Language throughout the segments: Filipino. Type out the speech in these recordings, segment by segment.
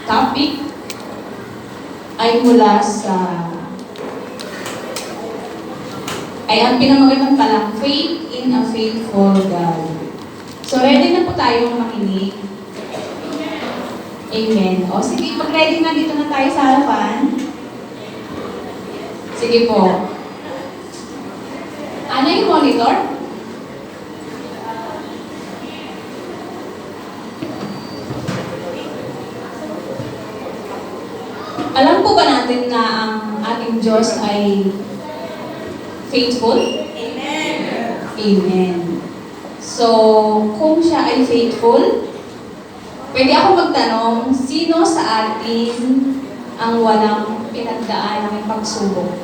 topic ay mula sa ang pinamagandang palang faith in a faithful God. So, ready na po tayong makinig. Amen. O, sige, pag-ready na dito na tayo sa harapan. Sige po. Ano yung monitor? Alam po ba natin na ang ating Diyos ay faithful? Amen. Amen. So, kung siya ay faithful, pwede ako magtanong, sino sa atin ang walang pinagdaan ng pagsubok?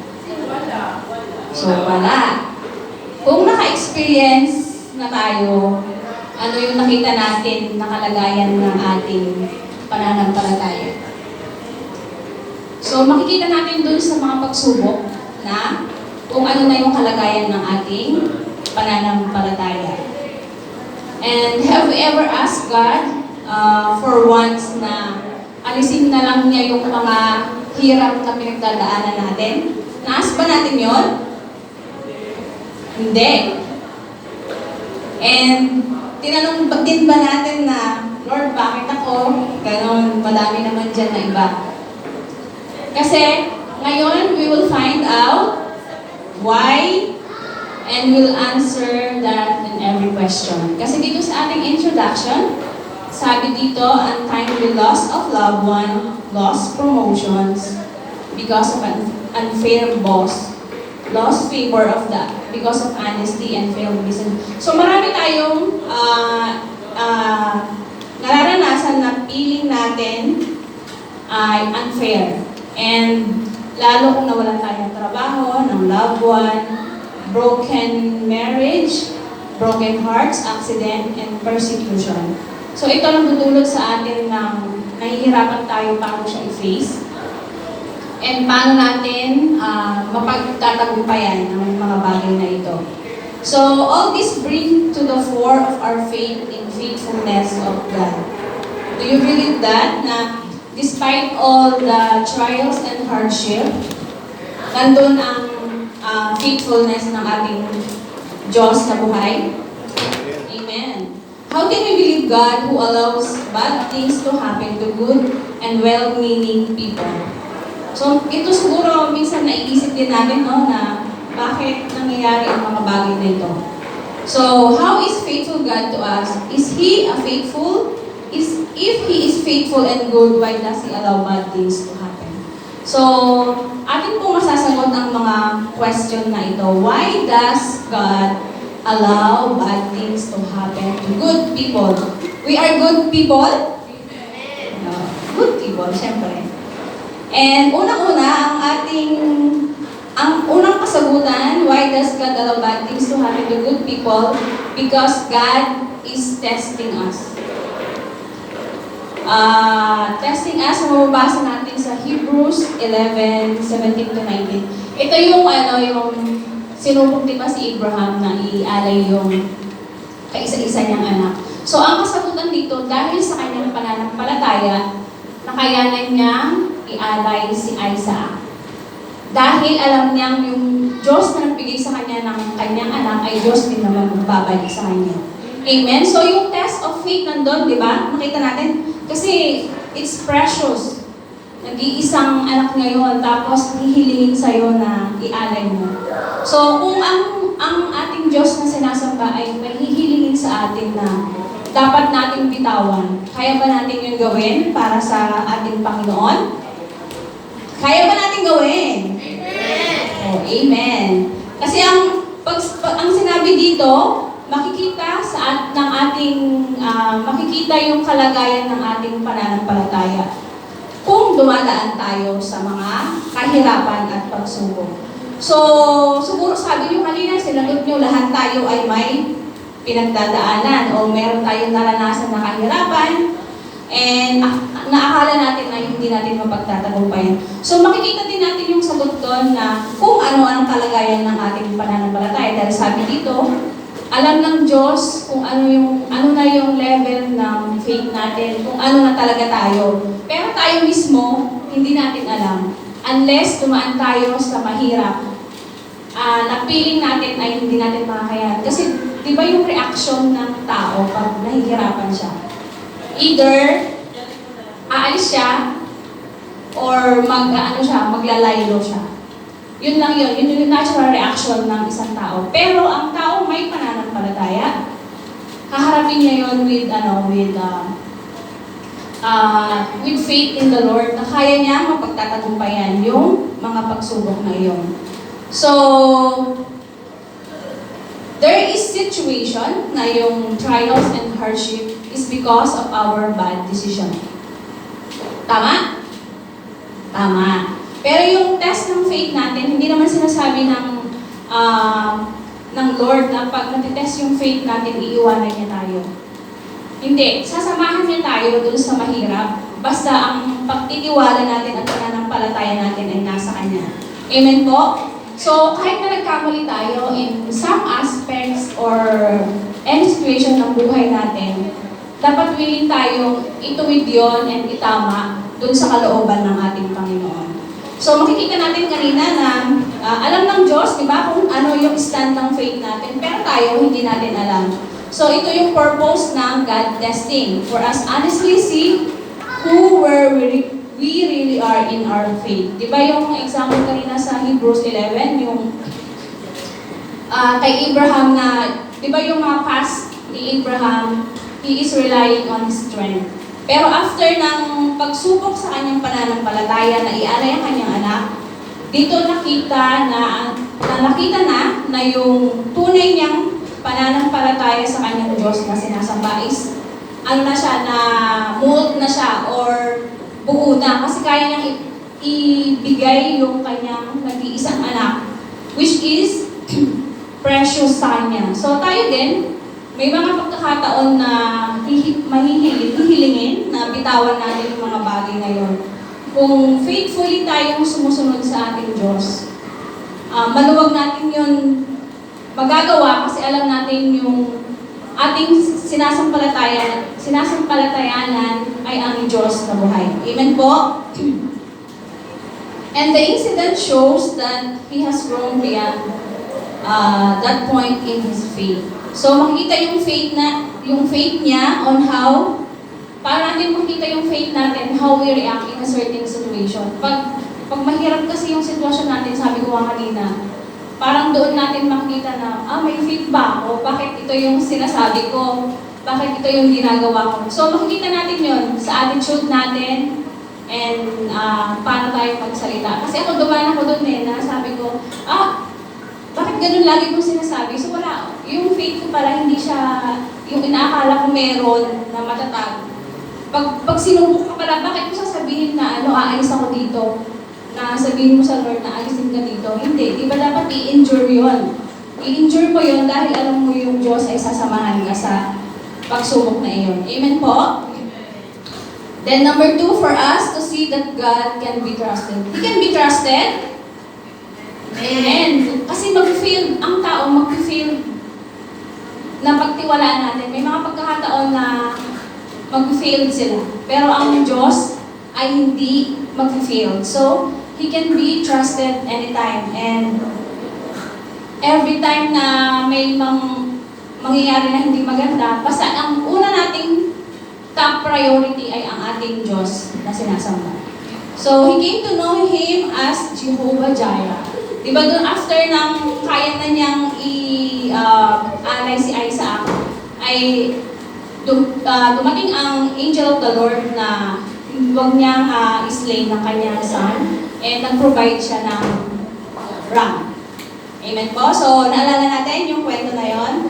Wala. So, wala. Kung naka-experience na tayo, ano yung nakita natin na kalagayan ng ating pananampalataya? So, makikita natin dun sa mga pagsubok na kung ano na yung kalagayan ng ating pananampalataya. And have we ever asked God for once na alisin na lang niya yung mga hirap na pinagdadaanan natin? Naas ba natin yon? Hindi. And tinanong din ba natin na, Lord, bakit ako? Ganon, madami naman dyan na iba. Kasi ngayon, we will find out why and we'll answer that in every question. Kasi dito sa ating introduction, sabi dito, untimely loss of loved one, lost promotions because of an unfair boss, lost favor of that because of honesty and failed reason. So marami tayong nararanasan na feeling natin ay unfair. And lalo kung nawalan tayo ng trabaho, ng loved one, broken marriage, broken hearts, accident, and persecution. So ito ang tutulog sa atin ng nahihirapan tayo paano siya i-face. And paano natin mapagtatagumpayan ang mga bagay na ito. So all this bring to the fore of our faith in faithfulness of God. Do you believe that? Na despite all the trials and hardship, nandun ang faithfulness ng ating Diyos na buhay? Amen. How can we believe God who allows bad things to happen to good and well-meaning people? So, ito siguro minsan naiisip din natin, no, na bakit nangyayari ang mga bagay na ito. So, how is faithful God to us? Is He a faithful? If He is faithful and good, why does He allow bad things to happen? So, atin pong masasagot ang mga question na ito. Why does God allow bad things to happen to good people? We are good people? No, good people, syempre. And unang-una, ang unang kasagutan, why does God allow bad things to happen to good people? Because God is testing us. Testing us, mababasa natin sa Hebrews 11:17 to 19. Ito yung sinubok di ba si Abraham na ialay yung kaisa-isa niyang anak. So ang kasagutan dito, dahil sa kanyang pananampalataya, nakayanan niyang ialay si Isaac. Dahil alam niyang yung Diyos na nagbigay sa kanya ng kanyang anak ay Diyos din naman magbabalik sa kanya. Amen? So yung test of faith nandun, di ba? Nakita natin. Kasi it's precious. Nag-iisang anak ngayon, tapos hihilingin sa'yo na ialay mo. So kung ang ating Diyos na sinasamba ay may hihilingin sa atin na dapat nating bitawan, kaya ba natin yung gawin para sa ating Panginoon? Kaya ba natin gawin? Amen. Oh, amen. Kasi ang sinabi dito, makikita makikita yung kalagayan ng ating pananampalataya kung dumadaan tayo sa mga kahirapan at pagsubok. So, siguro sabi niyo kanina, sinagot niyo lahat tayo ay may pinagdadaanan o meron tayong naranasan na kahirapan and naakala natin na hindi natin mapagtatagumpayan. So makikita din natin yung sagot doon na kung ano ang kalagayan ng ating pananampalataya. Dahil sabi dito, Alam ng Diyos kung ano na yung level ng faith natin, kung ano na talaga tayo. Pero tayo mismo, hindi natin alam. Unless tumaan tayo sa mahirap, na feeling natin ay hindi natin makakayanan. Kasi di ba yung reaction ng tao pag nahihirapan siya? Either aalis siya or maglalaylo siya. Yun lang yun. Yun yung natural reaction ng isang tao. Pero ang tao may pananampalataya. Haharapin niya yun with faith in the Lord na kaya niya mapagtatagumpayan yung mga pagsubok na iyon. So, there is situation na yung trials and hardship is because of our bad decision. Tama? Tama. Pero yung test ng faith natin, hindi naman sinasabi ng Lord na pag natitest yung faith natin, iiwanan niya tayo. Hindi. Sasamahan niya tayo dun sa mahirap. Basta ang pagtitiwala natin at pananampalataya natin ay nasa Kanya. Amen po? So, kahit na nagkamali tayo in some aspects or any situation ng buhay natin, dapat willing tayong ituwid yun and itama dun sa kalooban ng ating Panginoon. So makikita natin kanina na alam ng Diyos, di ba, kung ano yung stand ng faith natin, pero tayo hindi natin alam. So ito yung purpose ng God testing, for us honestly see who we really are in our faith. Di ba yung example kanina sa Hebrews 11, yung kay Abraham na, di ba yung mga past ni Abraham, he is relying on his strength. Pero after ng pagsubok sa kanyang pananampalataya na ialay ang kanyang anak, dito nakita na yung tunay niyang pananampalataya sa kanyang Diyos na sinasamba is na mold na siya or buo na kasi kaya niyang ibigay yung kanyang nag-iisang anak which is precious sa kanya. So tayo din, may mga pagkakataon na hihilingin na bitawan natin yung mga bagay na yun. Kung faithfully tayong sumusunod sa ating Diyos, maluwag natin yun magagawa kasi alam natin yung ating sinasampalatayanan ay ang Diyos na buhay. Amen po? And the incident shows that he has grown beyond that point in his faith. So makikita yung faith niya on how, para natin makita yung faith natin, how we react in a certain situation. Pag mahirap kasi yung sitwasyon natin, sabi ko kanina, parang doon natin makita na, may faith ba ako? Bakit ito yung sinasabi ko? Bakit ito yung ginagawa ko? So makikita natin yun sa attitude natin and paano tayo magsalita. Kasi ako dumaan ako doon na sabi ko, bakit ganun lagi kong sinasabi? So wala, yung faith ko pala hindi siya, yung inaakala ko meron na matatag. Pag sinubok ka pala, bakit ko sasabihin na aalis ako dito? Na sabihin mo sa Lord na alisin ka dito? Hindi, di ba dapat i-endure yun? I-endure mo yun dahil alam mo yung Diyos ay sasamahan ka sa pagsubok na iyon. Amen po? Then number 2, for us to see that God can be trusted. He can be trusted. Amen. Kasi ang tao mag-fail na pagtiwalaan natin. May mga pagkakataon na mag-fail sila. Pero ang Diyos ay hindi mag-fail. So, He can be trusted anytime. And every time na may mangyayari na hindi maganda, basta ang una nating top priority ay ang ating Diyos na sinasamba. So, he came to know Him as Jehovah Jireh. Diba doon after ng kaya na niyang i-alay si Isaac, ay dumating ang angel of the Lord na huwag niyang i-slay ng kanyang son and nag-provide siya ng ram. Amen po? So, naalala natin yung kwento na yon?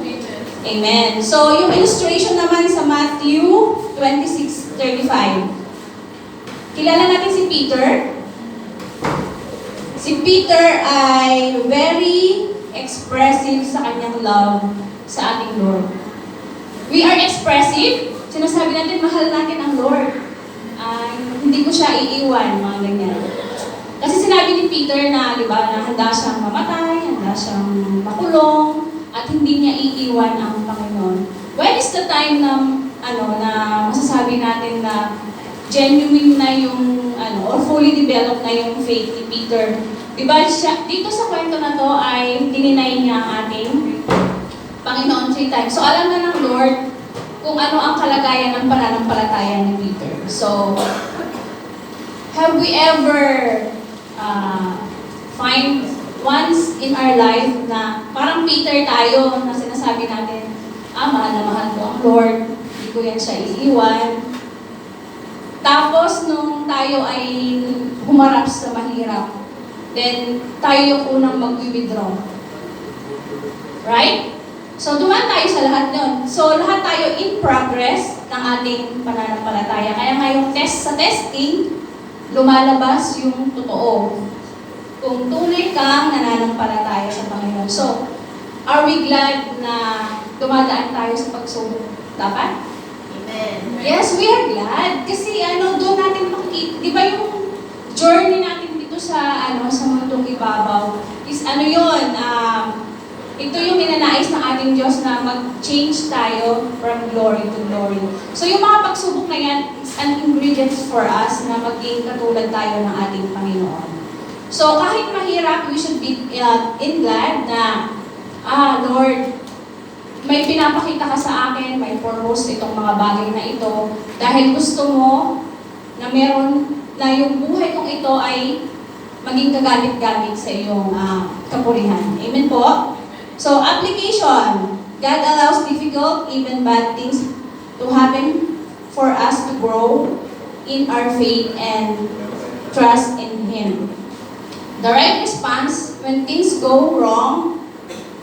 Amen. So, yung illustration naman sa Matthew 26:35. Kilala natin si Peter. Si Peter ay very expressive sa kanyang love sa ating Lord. We are expressive. Sinasabi natin, mahal natin ang Lord. Hindi ko siya iiwan, mga ganyan. Kasi sinabi ni Peter na, di ba, na handa siyang mamatay, handa siyang makulong, at hindi niya iiwan ang Panginoon. When is the time na na masasabi natin na genuine na yung or fully developed na yung faith ni Peter? Diba siya, dito sa kwento na to ay dininay niya ang ating Panginoon 3 times. So alam na ng Lord kung ano ang kalagayan ng pananampalataya ni Peter. So, have we ever find once in our life na parang Peter tayo na sinasabi natin, mahal na mahal ko ang Lord, hindi ko yan siya iiwan. Tapos, nung tayo ay humarap sa mahirap, then tayo yung unang mag-withdraw. Right? So, dumaan tayo sa lahat nun. So, lahat tayo in progress ng ating pananampalataya. Kaya ngayong sa testing, lumalabas yung totoo. Kung tunay kang nananampalataya sa Panginoon. So, are we glad na dumadaan tayo sa pagsubok? Dapat? Amen. Yes, we are glad. Kasi doon natin makikita. Di ba yung journey natin dito sa mundong ibabaw is yun, ito yung ninanais ng ating Diyos na mag-change tayo from glory to glory. So yung mga pagsubok na yan is an ingredient for us na maging katulad tayo ng ating Panginoon. So kahit mahirap, we should be glad na, Lord, may pinapakita ka sa akin, may purpose itong mga bagay na ito, dahil gusto mo na meron na yung buhay kong ito ay maging kagamit-gamit sa iyong kapurihan. Amen po? So, application. God allows difficult, even bad things to happen for us to grow in our faith and trust in Him. The right response when things go wrong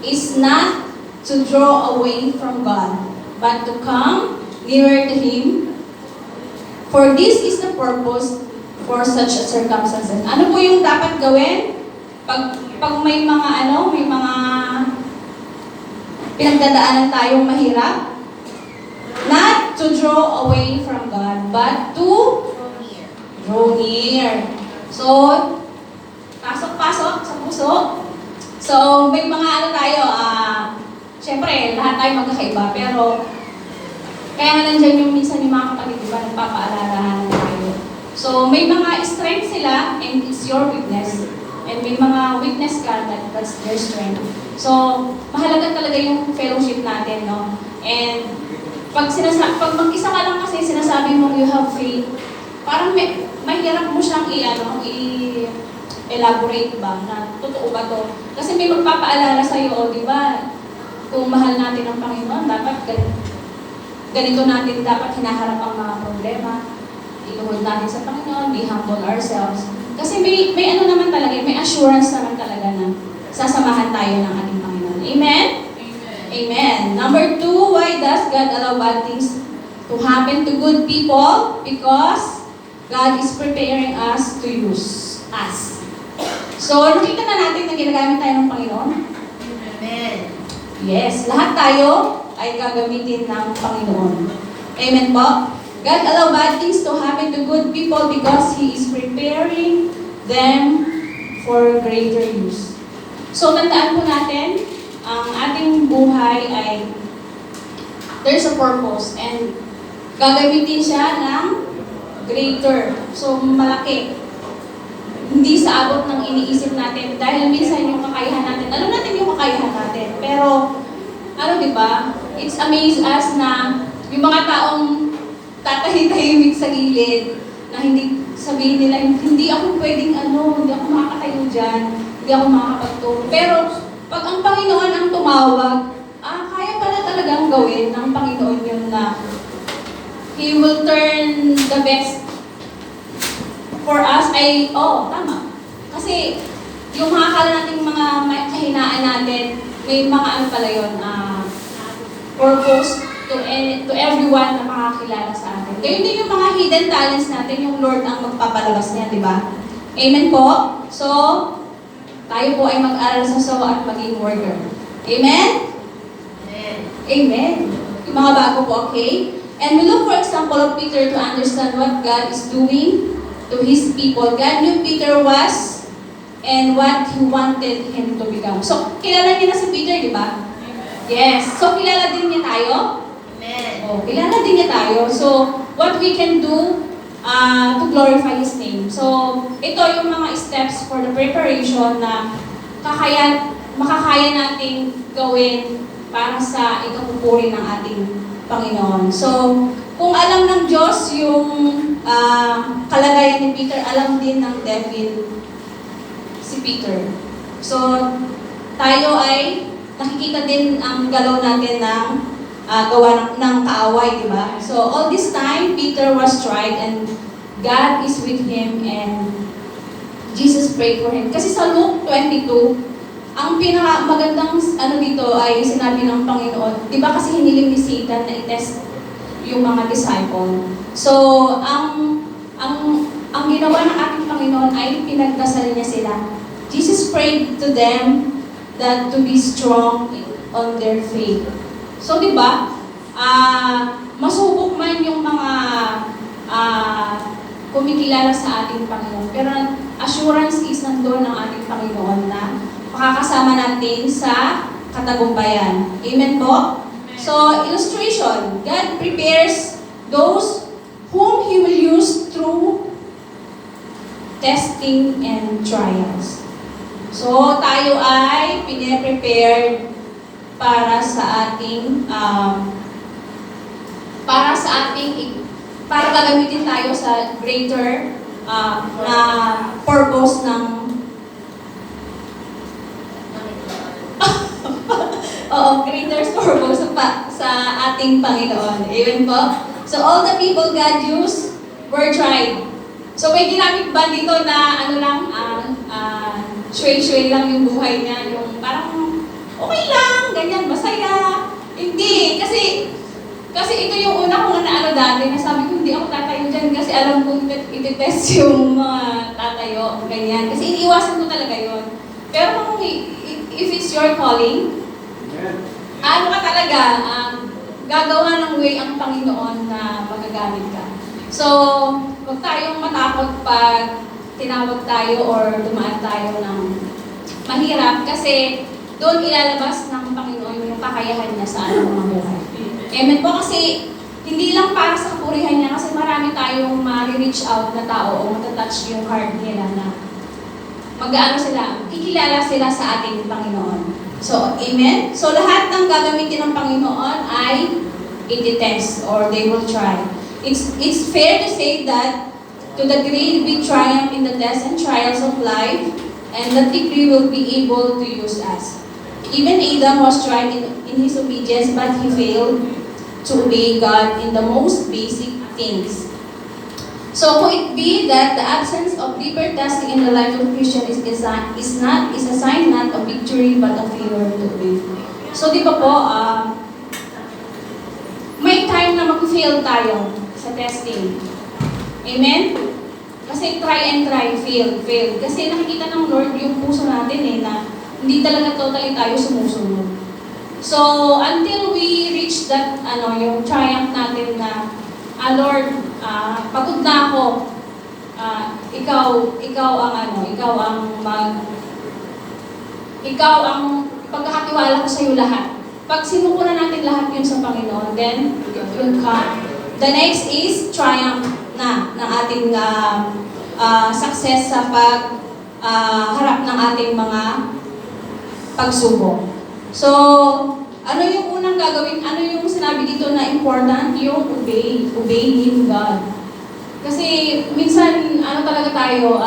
is not to draw away from God, but to come nearer to Him. For this is the purpose for such circumstances. Ano po yung dapat gawin? Pag may mga may mga pinagdadaanan tayong mahirap, not to draw away from God, but to draw near. So, pasok-pasok sa puso. So, may mga tayo, syempre, lahat tayo magkakaiba, pero kaya nga nandiyan yung minsan yung mga kapatid, diba, nagpapaalalahan tayo. So, may mga strength sila, and it's your weakness. And may mga weakness ka, that's their strength. So, mahalaga talaga yung fellowship natin, no? And pag mag-isa ka lang kasi sinasabi mo you have faith, parang mahirap mo siyang i-elaborate ba na totoo ba to? Kasi may magpapaalala sa'yo, di ba? Kung mahal natin ang Panginoon, dapat ganito natin dapat hinaharap ang mga problema. Iluhod natin sa Panginoon, be humble ourselves. Kasi may naman talaga, may assurance naman talaga na sasamahan tayo ng ating Panginoon. Amen? Amen. Amen. Number 2, why does God allow bad things to happen to good people? Because God is preparing us to use us. So, nakita na natin na ginagamit tayo ng Panginoon? Amen. Yes, lahat tayo ay gagamitin ng Panginoon. Amen po? God allow bad things to happen to good people because He is preparing them for greater use. So, tandaan po natin, ang ating buhay ay there's a purpose and gagamitin siya ng greater. So, malaki. Hindi sa abot ng iniisip natin dahil minsan yung kakayahan natin, alam natin yung kakayahan natin, pero di ba? It's amaze us na yung mga taong tatahimik sa gilid na hindi sabihin nila, hindi ako pwedeng hindi ako makakatayo dyan, hindi ako makakapagturo. Pero pag ang Panginoon ang tumawag, kaya pala talagang gawin ng Panginoon yun na He will turn the best for us ay, tama. Kasi yung mga akala nating mga kahinaan natin, may mga pala yun, purpose to everyone na makakilala sa atin. Kaya din yung mga hidden talents natin, yung Lord ang magpapalabas niya, di ba? Amen po? So, tayo po ay mag-aral sa at maging worker. Amen? Amen. Amen. Yung mga bago po, okay? And we look for example of Peter to understand what God is doing to His people. God knew Peter was and what He wanted him to become. So, kilala niyo na si Peter, di ba? Amen. Yes. So, kilala din niya tayo? Amen. Oh, kilala din niya tayo. So, what we can do to glorify His name. So, ito yung mga steps for the preparation na makakaya nating gawin para sa ikapupuri ng ating Panginoon. So, kung alam ng Diyos yung kalagayan ni Peter, alam din ng devil si Peter. So, tayo ay nakikita din ang galaw natin ng gawa ng kaaway, di ba? So, all this time, Peter was tried and God is with him and Jesus prayed for him. Kasi sa Luke 22, ang pinakamagandang dito ay sinabi ng Panginoon, di ba kasi hiniling ni Satan na i-test yung mga disciple. So, ang ginawa ng ating Panginoon ay pinagdasal niya sila. Jesus prayed to them that to be strong on their faith. So, di ba, masubok man yung mga kumikilala sa ating Panginoon. Pero assurance is nandun ng ating Panginoon na makakasama natin sa katagumpayan. Amen po? So, illustration. God prepares those whom He will use through testing and trials. So, tayo ay pine-prepared para gagamitin tayo sa greater na purpose ng greater purpose sa ating Panginoon. Amen po? So, all the people God used were tried. So, may ginamit ba dito na shui-shui lang yung buhay niya, yung parang okay lang, ganyan, masaya. Hindi, kasi ito yung una kong dati, na sabi ko, hindi ako tatayo dyan kasi alam kong iti-test yung mga tatayo, ganyan. Kasi iniiwasan ko talaga yon. Pero kung if it's your calling, ka talaga, gagawa ng way ang Panginoon na magagamit ka. So, huwag tayong matakot pag tinawag tayo or dumaan tayo ng mahirap kasi doon ilalabas ng Panginoon yung kakayahan niya sa ating mga buhay. Amen po, kasi hindi lang para sa kapurihan niya kasi marami tayong ma-reach out na tao o matatouch yung heart nila na kikilala sila sa ating Panginoon. So, amen? So, lahat ng gagamitin ng Panginoon ay iti-test or they will try. It's fair to say that to the degree we triumph in the tests and trials of life, and that degree will be able to use us. Even Adam was tried in his obedience, but he failed to obey God in the most basic things. So, could it be that the absence of deeper testing in the life of a Christian is a sign not of victory but of failure to obey? So, di ba po, may time na mag-fail tayo sa testing. Amen? Kasi try and try, fail. Kasi nakikita ng Lord yung puso natin na hindi talaga totally tayo sumusunod. So, until we reach that, yung triumph natin na, Lord, pagod na ako, ikaw ang pagkakatiwala ko sa iyo lahat. Pag sinuko na natin lahat yun sa Panginoon, then, yun ka. The next is triumph na ng ating success sa harap ng ating mga pagsubok. So, ano yung unang gagawin? Ano yung sinabi dito na important? Yung obey Him, God. Kasi minsan, talaga tayo,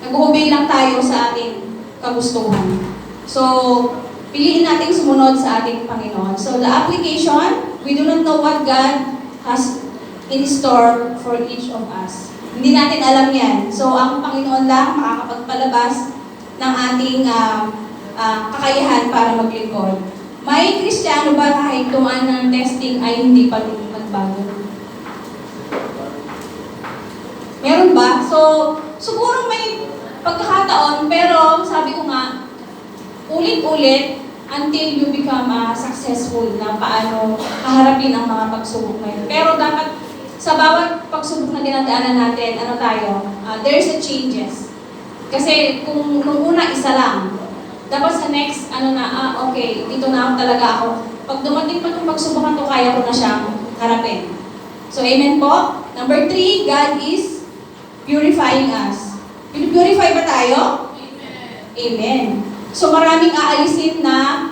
nag-obey lang tayo sa ating kagustuhan. So, piliin nating sumunod sa ating Panginoon. So, the application, we do not know what God has in store for each of us. Hindi natin alam yan. So, ang Panginoon lang makakapagpalabas ng ating kakayahan para maglingkod. May Kristiyano ba kahit tumaan ng testing ay hindi pa rin magbago? Meron ba? So, siguro may pagkakataon, pero sabi ko nga, ulit-ulit until you become successful na paano kaharapin ang mga pagsubok na yun. Pero dapat sa bawat pagsubok na dinadaanan natin, there's a changes. Kasi kung nung una isa lang, Dapat sa next, okay, dito na talaga ako. Pag dumating pa itong pagsubukan to, kaya ko na siyang harapin. So, amen po. Number 3, God is purifying us. Purify ba tayo? Amen. So maraming aalisin na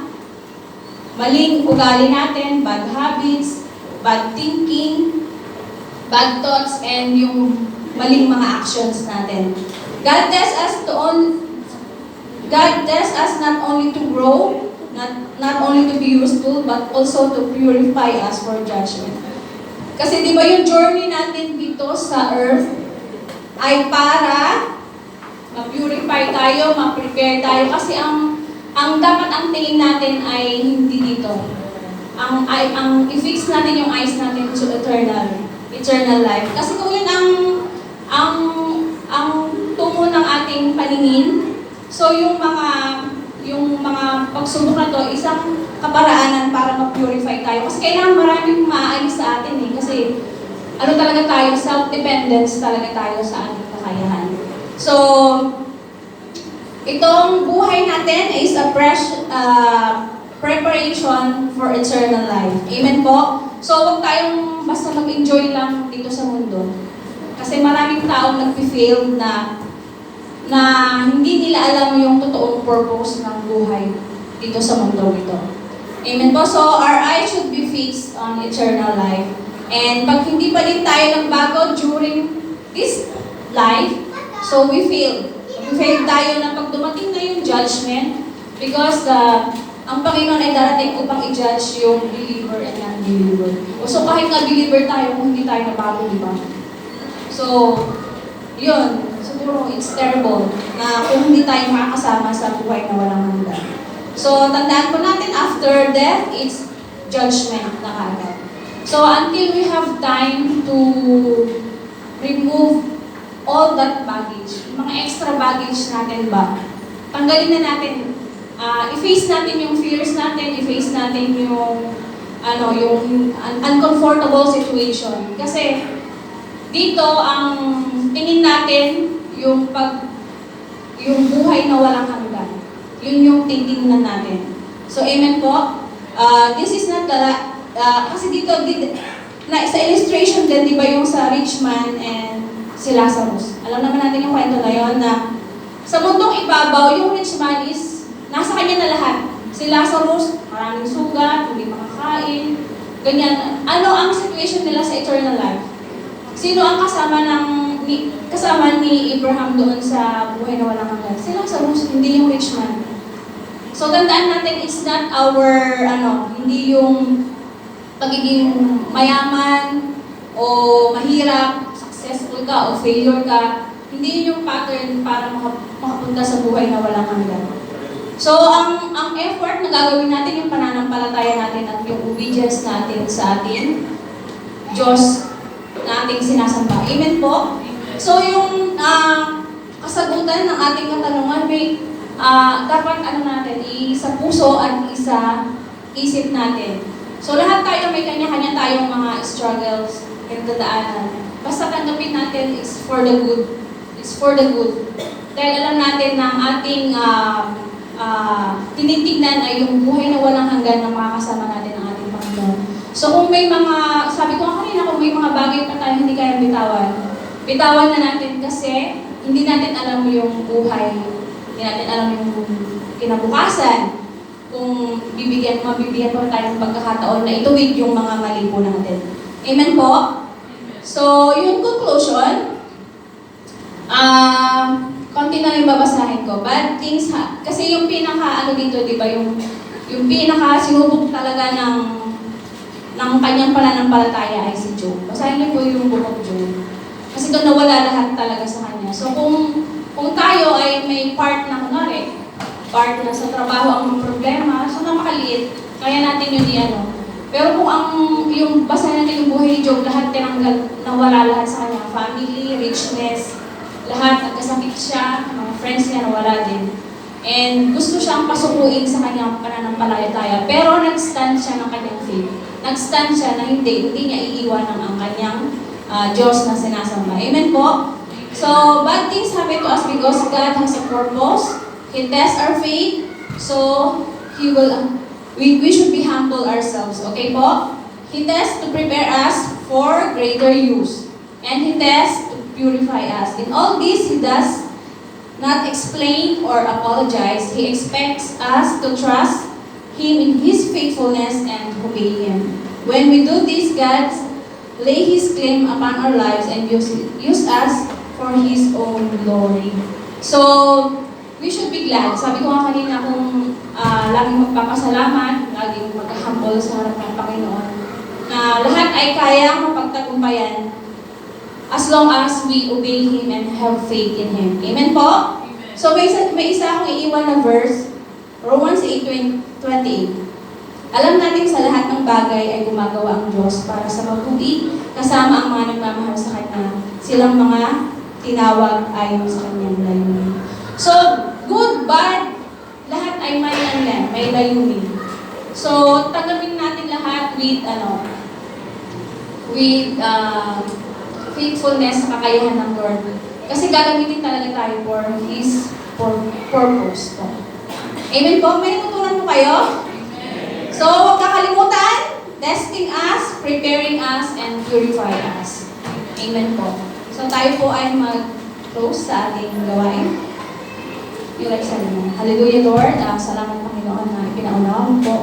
maling ugali natin, bad habits, bad thinking, bad thoughts, and yung maling mga actions natin. God tells us not only to grow, not only to be useful, but also to purify us for judgment. Kasi di ba yung journey natin dito sa earth ay para ma-purify tayo, ma-prepare tayo. Kasi ang dapat ang tingin natin ay hindi dito. Ang i-fix natin yung eyes natin to eternal life. Kasi kung yun ang tungo ng ating paningin, so yung mga pagsubok na to, isang kaparaanan para ma-purify tayo. Kasi kailangan maraming maaalis sa atin eh. Kasi talaga tayo, self-dependence talaga tayo sa ating kakayahan. So, itong buhay natin is a preparation for eternal life. Amen po? So, huwag tayong basta mag-enjoy lang dito sa mundo. Kasi maraming taong nag-fail na hindi nila alam yung totoong purpose ng buhay dito sa mundo ito. Amen po? So, our eyes should be fixed on eternal life. And pag hindi pa din tayo nagbago during this life, so we fail. We fail tayo na pag dumating na yung judgment because ang Panginoon ay darating upang i-judge yung believer and non-believer. So kahit nga believer tayo kung hindi tayo nabago, di ba? So, yun. Siguro it's terrible na kung hindi tayo makakasama sa buhay na walang hanggan. So, tandaan po natin, after death, it's judgment na kagad. So, until we have time to remove all that baggage, mga extra baggage natin ba, tanggalin na natin, i-face natin yung fears natin, i-face natin yung uncomfortable situation. Kasi, dito, ang tingin natin, yung buhay na walang hanggan. Yun yung titingnan natin. So, amen po. This is not kasi dito, sa illustration din, di ba yung sa rich man and si Lazarus. Alam naman natin yung kwento na yun na sa mundong ibabaw, yung rich man is nasa kanya na lahat. Si Lazarus, maraming sugat, hindi makakain, ganyan. Ano ang situation nila sa eternal life? Sino ang kasama ni Abraham doon sa buhay na walang hanggan? Si Lazarus, hindi yung rich man. So, tandaan natin, it's not our, hindi yung pagiging mayaman o mahirap, successful ka o failure ka. Hindi yun yung pattern para makapunta sa buhay na walang hanggan. So, ang effort na gagawin natin, yung pananampalataya natin at yung obedience natin sa ating Diyos na ating sinasamba. Amen po? So, yung kasagutan ng ating katanungan, may dapat natin, isa puso at isa isip natin. So, lahat tayo may kanya-kanya tayong mga struggles, nagdadaanan. Basta tanggapin natin is for the good. It's for the good. Dahil alam natin na ang ating tinitignan ay yung buhay na walang hanggan na makakasama natin ang ating Panginoon. So, kung may mga, sabi ko kanina, kung may mga bagay pa tayo hindi kaya bitawan na natin kasi hindi natin alam yung buhay. Hindi natin alam yung kinabukasan. Kung mabibigyan pa tayo ng pagkakataon na ituwid yung mga mali po natin. Amen po? So, yung conclusion, konti na yung babasahin ko. Bad things, kasi yung pinaka, dito, di ba, yung pinaka sinubok talaga ng kanyang pananampalataya ay si Job. Basahin niyo po yung book of Job. Kasi doon nawala lahat talaga sa kanya. So, kung tayo ay may part na part na sa trabaho ang problema, so napakaliit, kaya natin yun Pero kung yung basahin natin yung buhay ni Job, lahat tinanggal, nawala lahat sa kanya. Family, richness, lahat, nagkasakit siya, mga friends niya nawala din. And gusto siyang pasukuin sa kanyang pananampalataya. Pero nag-stand siya ng kanyang faith. Nag-stand siya na hindi niya iiwanan ang kanyang Diyos na sinasamba. Amen po? So, bad things happen to us because God has a purpose. He tests our faith. So, we should be humble ourselves. Okay po? He does to prepare us for greater use. And He does to purify us. In all this, He does not explain or apologize. He expects us to trust Him in His faithfulness and obey Him. When we do this, God lay His claim upon our lives and use us for His own glory. So, we should be glad. Sabi ko nga kanina kung laging magpapasalamat, laging magka-humble sa harap ng Panginoon, na lahat ay kayang mapagtagumpayan as long as we obey Him and have faith in Him. Amen po? Amen. So may isa akong iiwan na verse, Romans 8:28. Alam natin sa lahat ng bagay ay gumagawa ang Diyos para sa mabuti, kasama ang mga nagmamahal sa Kanya, silang mga tinawag ayon sa Kanyang layunin. So, good, bad, lahat ay may layunin. So, tanggapin natin lahat with faithfulness sa kakayahan ng Lord. Kasi gagamitin talaga tayo for His purpose po. Amen po? May natutunan po kayo? So, huwag kakalimutan, testing us, preparing us, and purify us. Amen po. So, tayo po ay mag-close sa ating gawain. Yung like sabi mo, Hallelujah Lord, salamat Panginoon na ipinaunawa mo po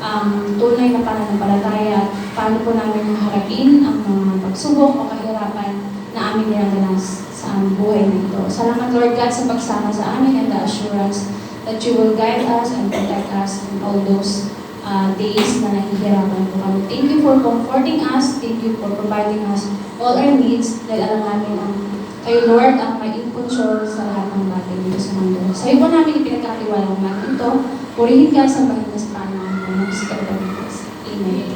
ang tunay na pananampalataya at paano po namin haharapin ang mga pagsubok o kahirapan na aming dinadanas sa aming buhay na ito. Salamat Lord God sa pagsama sa amin and the assurance that you will guide us and protect us in all those days na nahihirapan po kami. Thank you for comforting us. Thank you for providing us all our needs dahil alam namin ang kayo Lord ang may control sa lahat ng bagay dito sa mundo. Sa iyo po namin ipinagkatiwala naman ito. Purihin ka sa bahin sa Panginoon. Amen.